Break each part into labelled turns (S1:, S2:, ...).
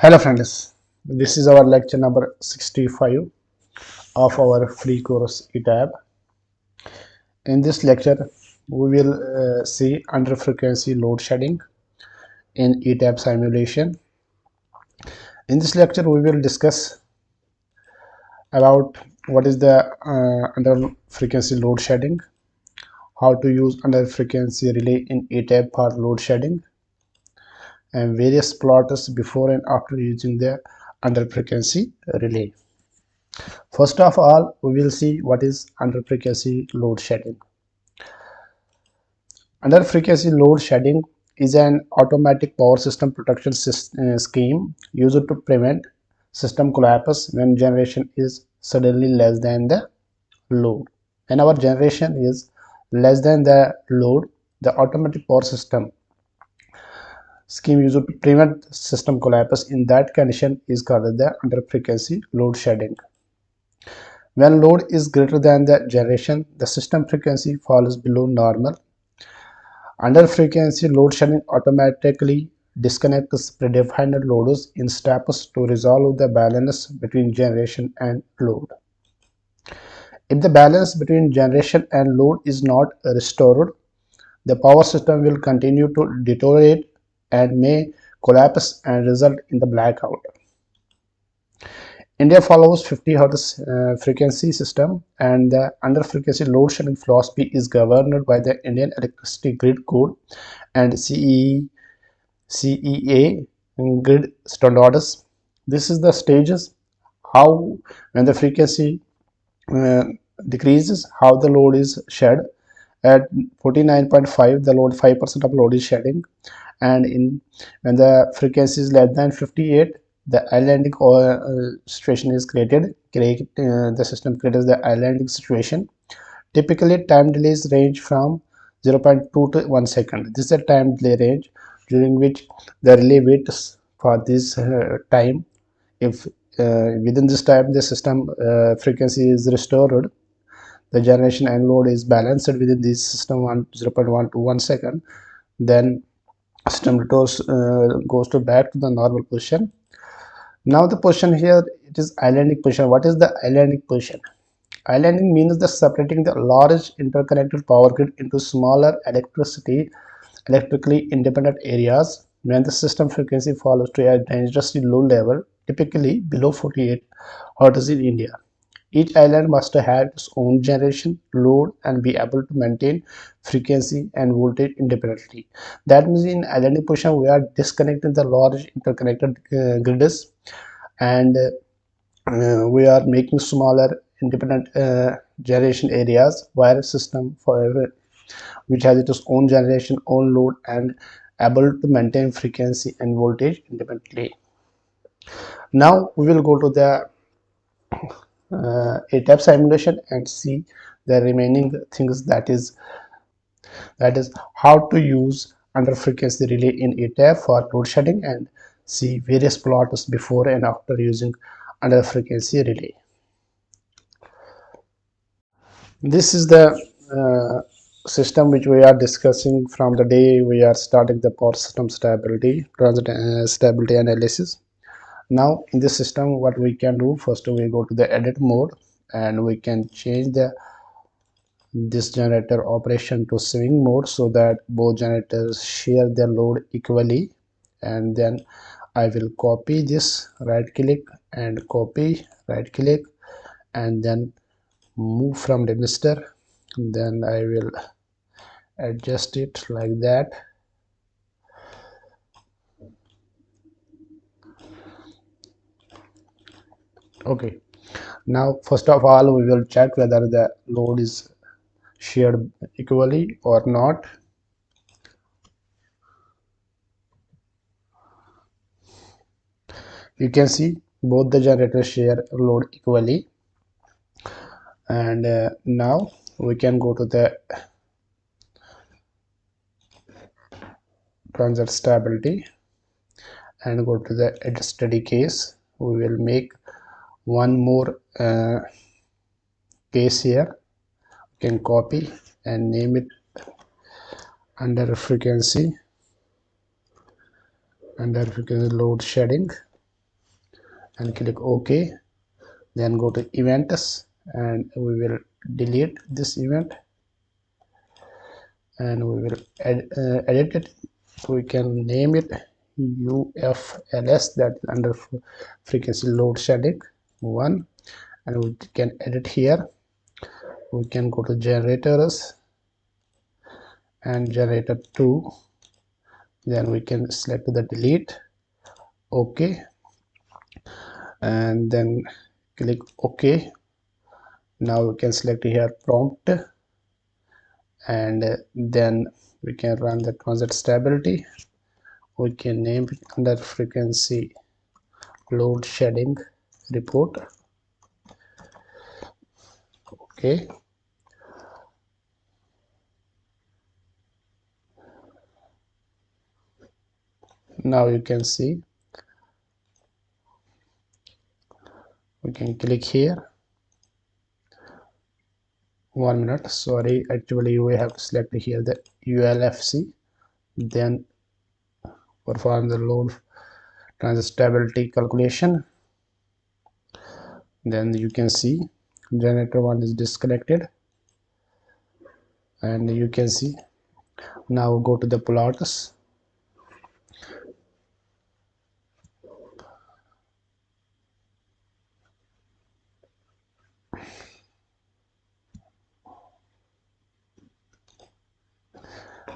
S1: Hello friends, this is our lecture number 65 of our free course Etap. In this lecture, we will see under frequency load shedding in Etap simulation. In this lecture, we will discuss about what is the under frequency load shedding, how to use under frequency relay in Etap for load shedding, and various plotters before and after using the under frequency relay. First of all, we will see what is under frequency load shedding. Under frequency load shedding is an automatic power system protection scheme used to prevent system collapse when generation is suddenly less than the load. When our generation is less than the load, the automatic power system scheme used to prevent system collapse in that condition is called the under frequency load shedding. When load is greater than the generation, the system frequency falls below normal. Under frequency load shedding automatically disconnects predefined loads in steps to resolve the balance between generation and load. If the balance between generation and load is not restored, the power system will continue to deteriorate and may collapse and result in the blackout. India follows 50 Hz frequency system, and the under frequency load shedding philosophy is governed by the Indian Electricity Grid Code and CEA grid standards. This is the stages how when the frequency decreases, how the load is shed. At 49.5, the load 5% of load is shedding, and when the frequency is less than 58, the islanding situation is created. The system creates the islanding situation. Typically, time delays range from 0.2 to 1 second. This is a time delay range during which the relay waits for this time. If within this time the system frequency is restored, the generation and load is balanced within this system 0.1 to 1 second, then system goes to back to the normal position. Now the position here, it is islanding position. What is the islanding position? Islanding means the separating the large interconnected power grid into smaller electrically independent areas when the system frequency falls to a dangerously low level, typically below 48 Hz in India. Each island must have its own generation, load, and be able to maintain frequency and voltage independently. That means in islanding position, we are disconnecting the large interconnected grids, and we are making smaller independent generation areas where system which has its own generation, own load, and able to maintain frequency and voltage independently. Now we will go to the Etap simulation and see the remaining things, that is how to use under frequency relay in Etap for load shedding, and see various plots before and after using under frequency relay. This is the system which we are discussing from the day we are starting the power system stability stability analysis. Now in this system, what we can do, first we go to the edit mode and we can change this generator operation to swing mode so that both generators share their load equally. And then I will copy this, right click and copy, right click, and then move from register. Then I will adjust it like that. Okay, now first of all we will check whether the load is shared equally or not. You can see both the generators share load equally, and now we can go to the transit stability and go to the edit steady case. We will make one more case here. You can copy and name it under frequency load shedding. and click OK. Then go to events and we will delete this event and we will edit it. We can name it UFLS, that is under frequency load shedding 1, and we can edit here. We can go to generators and generator 2, then we can select the delete, OK, and then click OK. Now we can select here prompt, and then we can run the transit stability. We can name it under frequency load shedding report. Okay, now you can see we can click here. 1 minute, sorry, actually we have to select here the ULFC, then perform the load transit stability calculation. Then you can see generator 1 is disconnected, and you can see now go to the plots.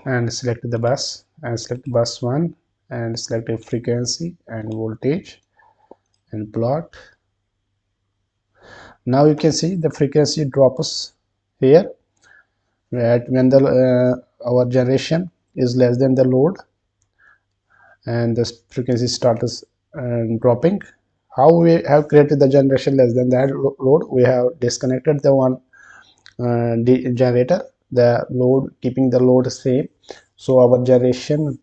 S1: And select the bus and select bus 1 and select a frequency and voltage and plot. Now you can see the frequency drops here at when the our generation is less than the load, and the frequency starts dropping. How we have created the generation less than that load? We have disconnected the one generator, the load, keeping the load same, so our generation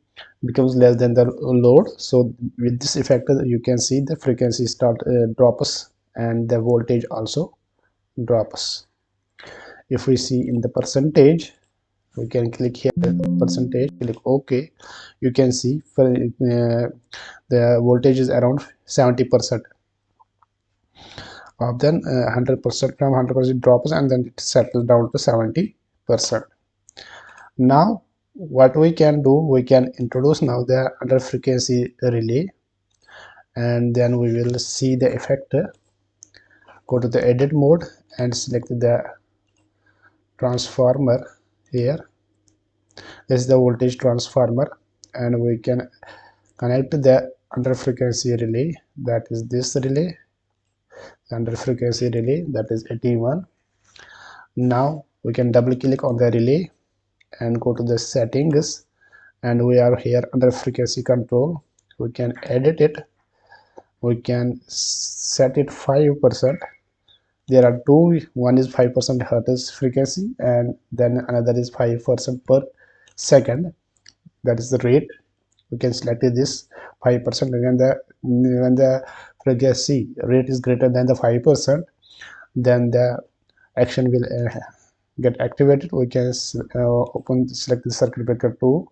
S1: becomes less than the load. So with this effect you can see the frequency start drops and the voltage also drops. If we see in the percentage, we can click here percentage, click OK. You can see for the voltage is around 70%. Then 100%, from 100% drops and then it settles down to 70%. Now what we can do, we can introduce now the under frequency relay, and then we will see the effect. Go to the edit mode and select the transformer here. This is the voltage transformer, and we can connect the under frequency relay, that is this relay, under frequency relay, that is 81. Now we can double click on the relay and go to the settings, and we are here under frequency control. We can edit it, we can set it 5%. There are two, one is 5% hertz frequency and then another is 5% per second, that is the rate. We can select this 5%. Again, when the frequency rate is greater than the 5%, then the action will get activated. We can select the circuit breaker 2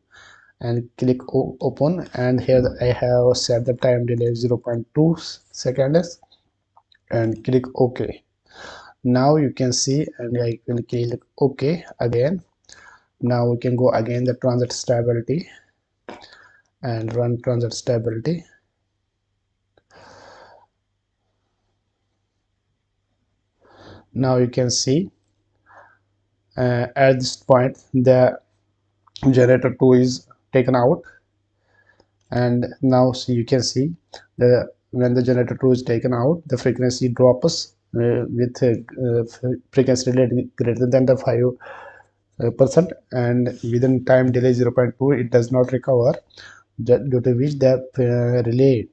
S1: and click open, and here I have set the time delay 0.2 seconds and click OK. Now you can see, and I will click OK again. Now we can go again the transit stability and run transit stability. Now you can see at this point the generator 2 is taken out, and now you can see the when the generator 2 is taken out, the frequency drops with frequency rate greater than the 5%, and within time delay 0.2 it does not recover, due to which the relay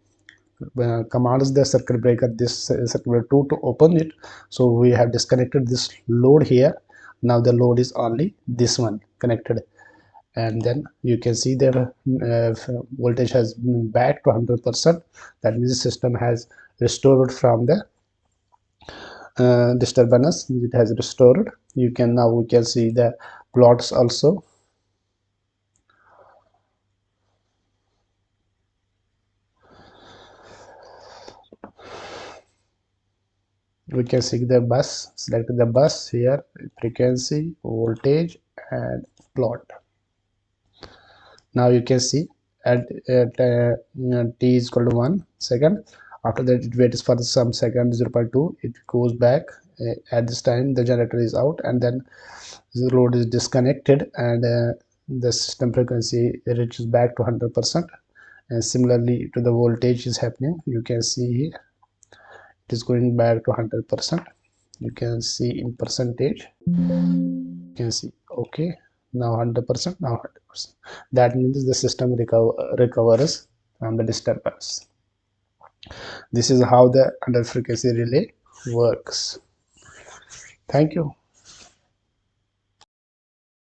S1: commands the circuit breaker, this circuit breaker 2, to open it. So we have disconnected this load here. Now the load is only this one connected, and then you can see the voltage has been back to 100%. That means the system has restored from the disturbance. It has restored. You can now we can see the plots also. We can see the bus, select the bus here, frequency, voltage, and plot. Now you can see at t is equal to 1 second. After that, it waits for some second, 0.2, it goes back. At this time the generator is out, and then the load is disconnected, and the system frequency reaches back to 100%. And similarly to the voltage is happening. You can see here it is going back to 100%. You can see in percentage, you can see, okay, now 100%, now 100%. That means the system recovers from the disturbance. This is how the under frequency relay works. Thank you.